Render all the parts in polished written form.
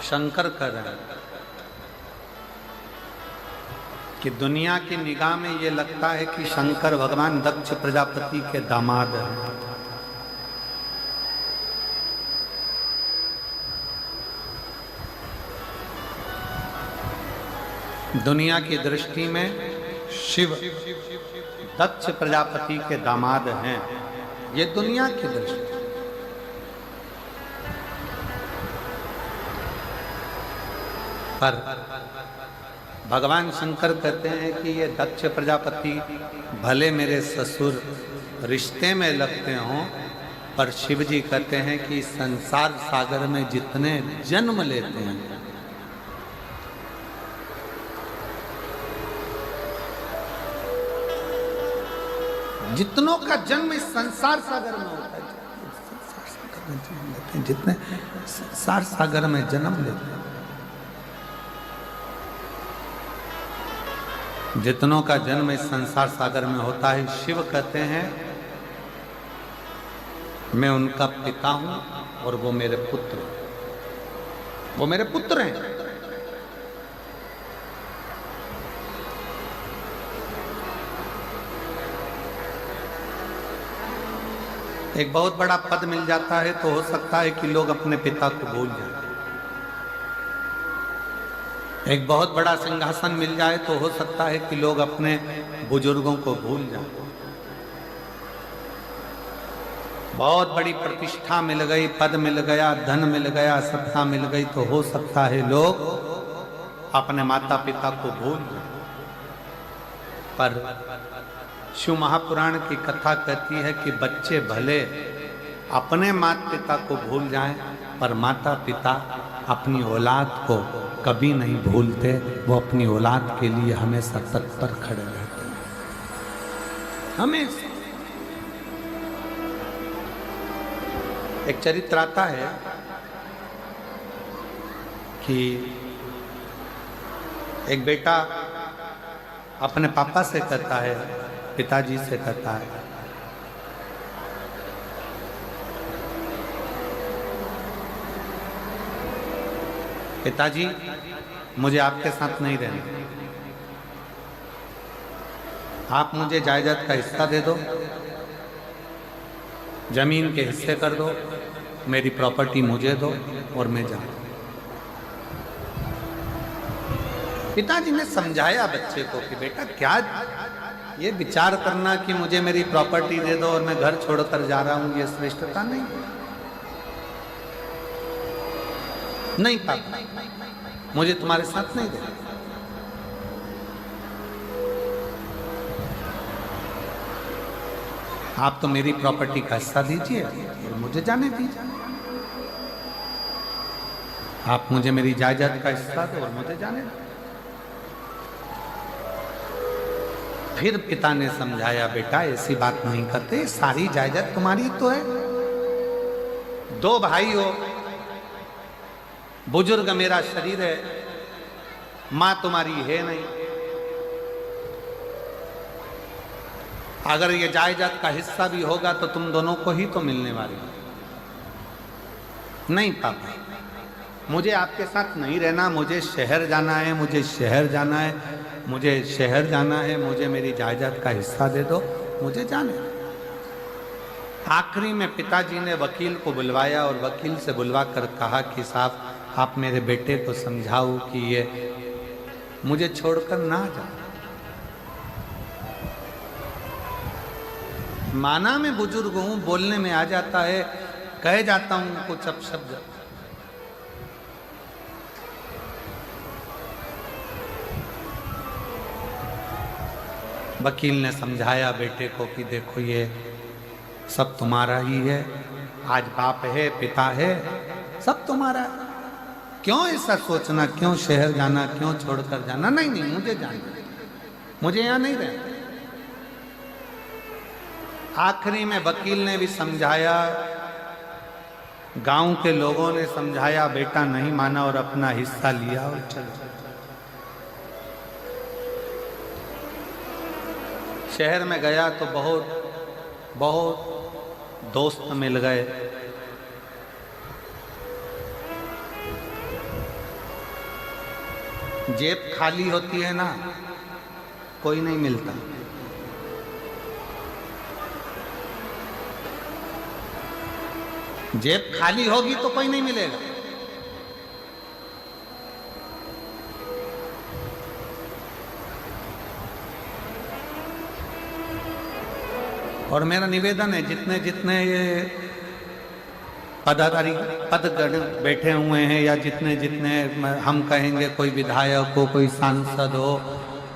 शंकर कर रहे हैं कि दुनिया की निगाह में ये लगता है कि शंकर भगवान दक्ष प्रजापति के दामाद हैं। दुनिया की दृष्टि में शिव दक्ष प्रजापति के दामाद हैं, ये दुनिया की दृष्टि। पर भगवान शंकर कहते हैं कि ये दक्ष प्रजापति भले मेरे ससुर रिश्ते में लगते हों, पर शिव जी कहते हैं कि संसार सागर में जितने जन्म लेते हैं जितनों का जन्म इस संसार सागर में होता है, जितने संसार सागर में जन्म लेते हैं, जितनों का जन्म इस संसार सागर में होता है, शिव कहते हैं मैं उनका पिता हूं और वो मेरे पुत्र, वो मेरे पुत्र हैं। एक बहुत बड़ा पद मिल जाता है तो हो सकता है कि लोग अपने पिता को भूल जाएं। एक बहुत बड़ा सिंहासन मिल जाए तो हो सकता है कि लोग अपने बुजुर्गों को भूल जाएं। बहुत बड़ी प्रतिष्ठा मिल गई, पद मिल गया, धन मिल गया, सत्ता मिल गई तो हो सकता है लोग अपने माता पिता को भूल जाएं। पर शिव महापुराण की कथा कहती है कि बच्चे भले अपने माता पिता को भूल जाएं, पर माता पिता अपनी औलाद को कभी नहीं भूलते, वो अपनी औलाद के लिए हमेशा तत्पर खड़े रहते हैं, हमेशा। एक चरित्र आता है कि एक बेटा अपने पापा से कहता है, पिताजी से कहता है, पिताजी मुझे आपके साथ नहीं रहना, आप मुझे जायदाद का हिस्सा दे दो, जमीन के हिस्से कर दो, मेरी प्रॉपर्टी मुझे दो और मैं जाऊं। पिताजी ने समझाया बच्चे को कि बेटा क्या ये विचार करना कि मुझे मेरी प्रॉपर्टी दे दो और मैं घर छोड़कर जा रहा हूं, ये श्रेष्ठता नहीं। नहीं पापा, मुझे तुम्हारे साथ नहीं देना। आप तो मेरी प्रॉपर्टी का हिस्सा दीजिए और मुझे जाने दीजिए। आप मुझे मेरी जायदाद का हिस्सा दो और मुझे जाने दो। फिर पिता ने समझाया, बेटा ऐसी बात नहीं करते, सारी जायदाद तुम्हारी तो है, दो भाई हो, बुजुर्ग मेरा शरीर है, मां तुम्हारी है नहीं, अगर ये जायदाद का हिस्सा भी होगा तो तुम दोनों को ही तो मिलने वाली। नहीं पापा, मुझे आपके साथ नहीं रहना, मुझे शहर जाना है, मुझे शहर जाना है, मुझे शहर जाना है, मुझे मेरी जायदाद का हिस्सा दे दो, मुझे जाने। आखिरी में पिताजी ने वकील को बुलवाया और वकील से बुलवा कर कहा कि साहब आप मेरे बेटे को समझाओ कि ये मुझे छोड़कर ना जाए। माना मैं बुजुर्ग हूं, बोलने में आ जाता है, कह जाता हूं कुछ अपशब्द। वकील ने समझाया बेटे को कि देखो ये सब तुम्हारा ही है, आज बाप है, पिता है, सब तुम्हारा है, क्यों ऐसा सोचना, क्यों शहर जाना, क्यों छोड़कर जाना। नहीं नहीं, मुझे जाना, मुझे यहां नहीं रहना। आखिरी में वकील ने भी समझाया, गांव के लोगों ने समझाया, बेटा नहीं माना और अपना हिस्सा लिया और चल शहर में गया तो बहुत दोस्त मिल गए। जेब खाली होती है ना, कोई नहीं मिलता। जेब खाली होगी तो कोई नहीं मिलेगा। और मेरा निवेदन है, जितने जितने ये पदाधिकारी पदगण बैठे हुए हैं, या जितने जितने हम कहेंगे, कोई विधायक हो, कोई सांसद हो,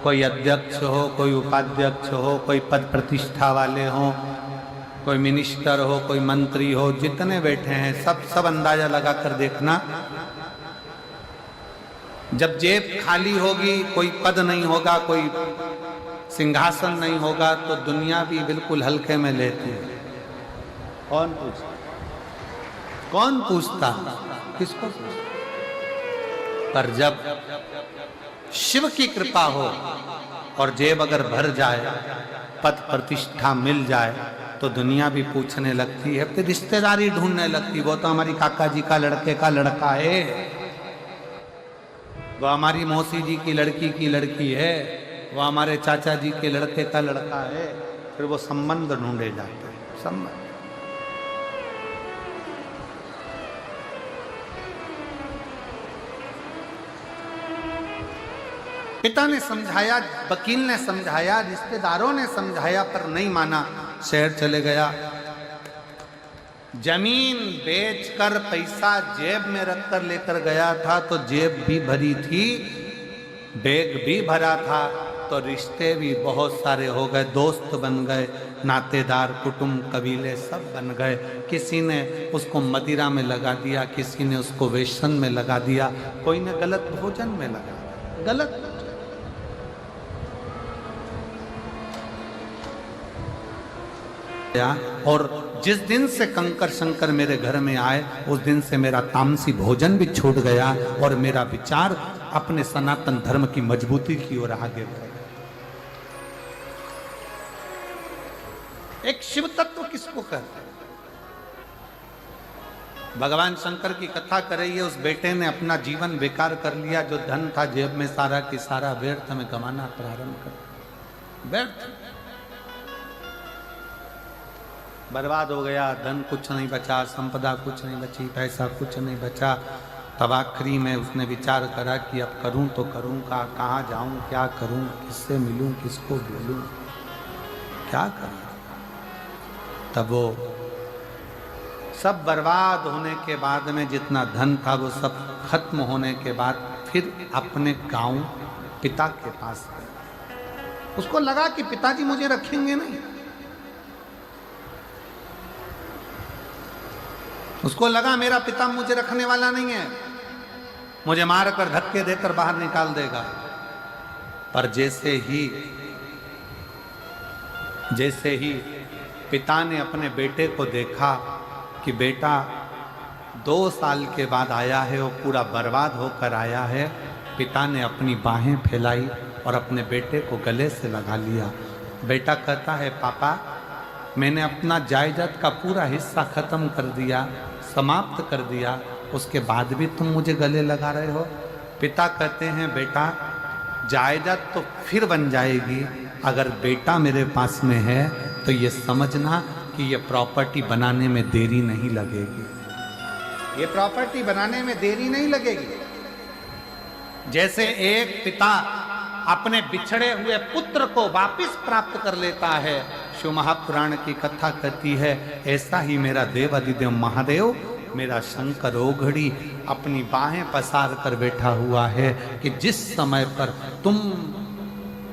कोई अध्यक्ष हो, कोई उपाध्यक्ष हो, कोई पद प्रतिष्ठा वाले हो, कोई मिनिस्टर हो, कोई मंत्री हो, जितने बैठे हैं सब अंदाजा लगा कर देखना, जब जेब खाली होगी, कोई पद नहीं होगा, कोई सिंहासन नहीं होगा, तो दुनिया भी बिल्कुल हल्के में लेती है। कौन पूछता, किसको पूछता? पर जब शिव की कृपा हो और जेब अगर भर जाए, पद प्रतिष्ठा मिल जाए, तो दुनिया भी पूछने लगती है, फिर रिश्तेदारी ढूंढने लगती। वो तो हमारी काका जी का लड़के का लड़का है, वो हमारी मौसी जी की लड़की है, वो हमारे चाचा जी के लड़के का लड़का है। फिर वो संबंध ढूंढे जाते हैं, संबंध। पिता ने समझाया, वकील ने समझाया, रिश्तेदारों ने समझाया, पर नहीं माना। शहर चले गया, जमीन बेचकर पैसा जेब में रखकर लेकर गया था, तो जेब भी भरी थी, बैग भी भरा था, तो रिश्ते भी बहुत सारे हो गए, दोस्त बन गए, नातेदार, कुटुंब, कबीले सब बन गए। किसी ने उसको मदिरा में लगा दिया, किसी ने उसको वेश्यन में लगा दिया, कोई ने गलत भोजन में लगा दिया, गलत। और जिस दिन से कंकर शंकर मेरे घर में आए, उस दिन से मेरा तामसी भोजन भी छूट गया और मेरा विचार अपने सनातन धर्म की मजबूती की ओर आगे बढ़ा। एक शिव तत्व किसको कहते हैं? भगवान शंकर की कथा कर रही है, उस बेटे ने अपना जीवन बेकार कर लिया, जो धन था जेब में सारा की सारा व्यर्थ में कमाना प्रारंभ कर, व्यर्थ बर्बाद हो गया। धन कुछ नहीं बचा, संपदा कुछ नहीं बची, पैसा कुछ नहीं बचा। तब आखिरी में उसने विचार करा कि अब करूं तो करूं का, कहाँ जाऊं, क्या करूं, किससे मिलूं, किसको बोलूं, क्या करूं। तब वो सब बर्बाद होने के बाद में जितना धन था वो सब खत्म होने के बाद फिर अपने गांव पिता के पास गया। उसको लगा कि पिताजी मुझे रखेंगे नहीं, उसको लगा मेरा पिता मुझे रखने वाला नहीं है, मुझे मारकर धक्के देकर बाहर निकाल देगा। पर जैसे ही पिता ने अपने बेटे को देखा कि बेटा 2 साल के बाद आया है और पूरा बर्बाद होकर आया है, पिता ने अपनी बाहें फैलाई और अपने बेटे को गले से लगा लिया। बेटा कहता है, पापा मैंने अपना जायदाद का पूरा हिस्सा खत्म कर दिया, समाप्त कर दिया, उसके बाद भी तुम मुझे गले लगा रहे हो। पिता कहते हैं, बेटा जायदाद तो फिर बन जाएगी, अगर बेटा मेरे पास में है तो ये समझना कि ये प्रॉपर्टी बनाने में देरी नहीं लगेगी, ये प्रॉपर्टी बनाने में देरी नहीं लगेगी। जैसे एक पिता अपने बिछड़े हुए पुत्र को वापस प्राप्त कर लेता है, शिव महापुराण की कथा कहती है, ऐसा ही मेरा देव अधिदेव महादेव, मेरा शंकर ओघड़ी अपनी बाहें पसार कर बैठा हुआ है कि जिस समय पर तुम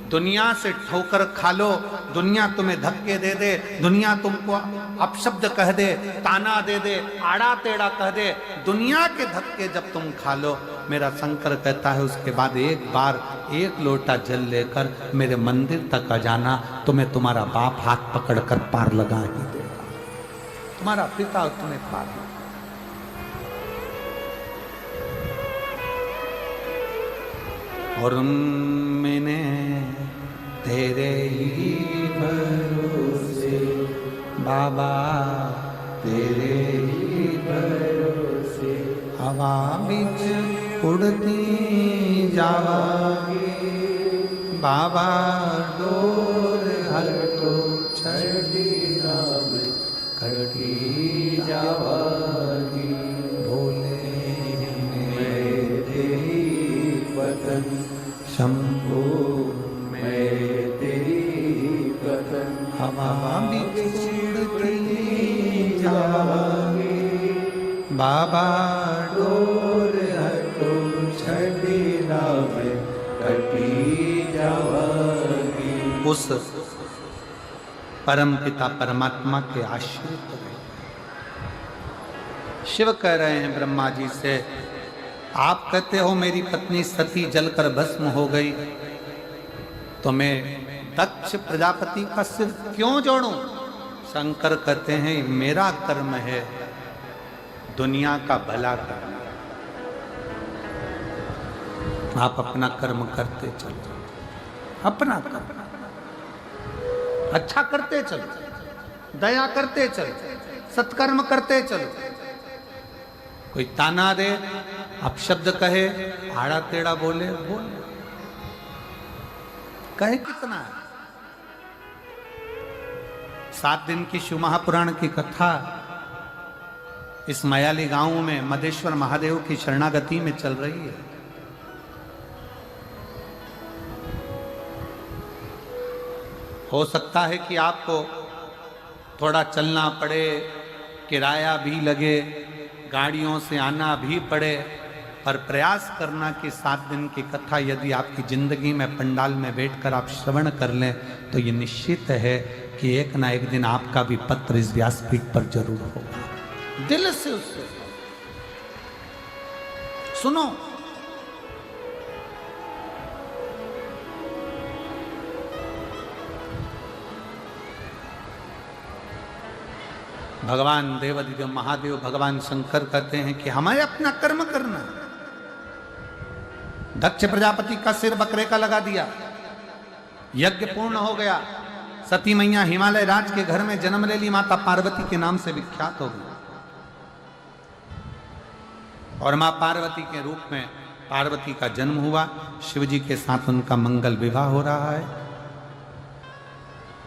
दुनिया से ठोकर खा लो, दुनिया तुम्हें धक्के दे दे, दुनिया तुमको अपशब्द कह दे, ताना दे दे, आड़ा टेढ़ा कह दे, दुनिया के धक्के जब तुम खा लो, मेरा शंकर कहता है उसके बाद एक बार 1 लोटा जल लेकर मेरे मंदिर तक आ जाना, तुम्हें तुम्हारा बाप हाथ पकड़कर पार लगा ही देगा, तुम्हारा पिता तुम्हें पार लगा। और मैंने तेरे ही भरोसे बाबा, तेरे ही भरोसे हवा बिच उड़ती जावागी बाबा डोर हटो छड़ी नाम कटी जावागी भोले मैं तेरी वतन शंभो मैं तेरी वतन हवा बिछुड़ती जावागी बाबा डोर हटो छड़ी नाम कटी जावागी। उस परम पिता परमात्मा के आश्रित रहे। शिव कह रहे हैं ब्रह्मा जी से, आप कहते हो मेरी पत्नी सती जलकर भस्म हो गई, तो मैं दक्ष प्रजापति का सिर क्यों जोड़ूं? शंकर कहते हैं मेरा कर्म है दुनिया का भला करना, आप अपना कर्म करते चलो, अपना कर्म अच्छा करते चलो, दया करते चलो, सत्कर्म करते चलो। कोई ताना दे, अपशब्द कहे, आड़ा टेढ़ा बोले, बोले, कहे कितना है। 7 दिन की शिव महापुराण की कथा इस मयाली गांव में मदेश्वर महादेव की शरणागति में चल रही है। हो सकता है कि आपको थोड़ा चलना पड़े, किराया भी लगे, गाड़ियों से आना भी पड़े, पर प्रयास करना कि 7 दिन की कथा यदि आपकी जिंदगी में पंडाल में बैठकर आप श्रवण कर लें तो ये निश्चित है कि एक ना एक दिन आपका भी पत्र इस व्यासपीठ पर जरूर होगा। दिल से उससे सुनो। भगवान देवादिदेव महादेव भगवान शंकर कहते हैं कि हमें अपना कर्म करना। दक्ष प्रजापति का सिर बकरे का लगा दिया, यज्ञ पूर्ण हो गया, सती मैया हिमालय राज के घर में जन्म ले ली, माता पार्वती के नाम से विख्यात हो गई और मां पार्वती के रूप में पार्वती का जन्म हुआ। शिव जी के साथ उनका मंगल विवाह हो रहा है।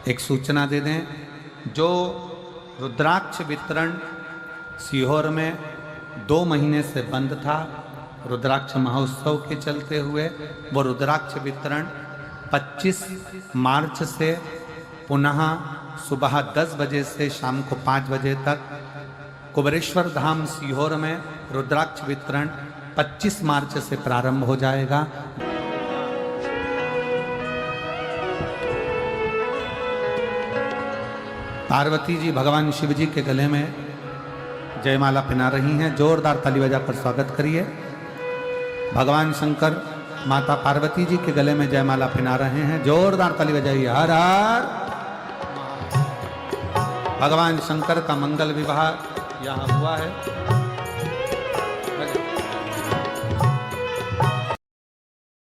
एक सूचना दे दें, जो रुद्राक्ष वितरण सीहोर में 2 महीने से बंद था रुद्राक्ष महोत्सव के चलते हुए, वो रुद्राक्ष वितरण 25 मार्च से पुनः सुबह 10 बजे से शाम को 5 बजे तक कुबरेश्वर धाम सीहोर में रुद्राक्ष वितरण 25 मार्च से प्रारंभ हो जाएगा। पार्वती जी भगवान शिव जी के गले में जयमाला पहना रही हैं, जोरदार ताली बजाकर स्वागत करिए। भगवान शंकर माता पार्वती जी के गले में जयमाला पहना रहे हैं, जोरदार ताली बजाइए। हर हर। भगवान शंकर का मंगल विवाह यहाँ हुआ है।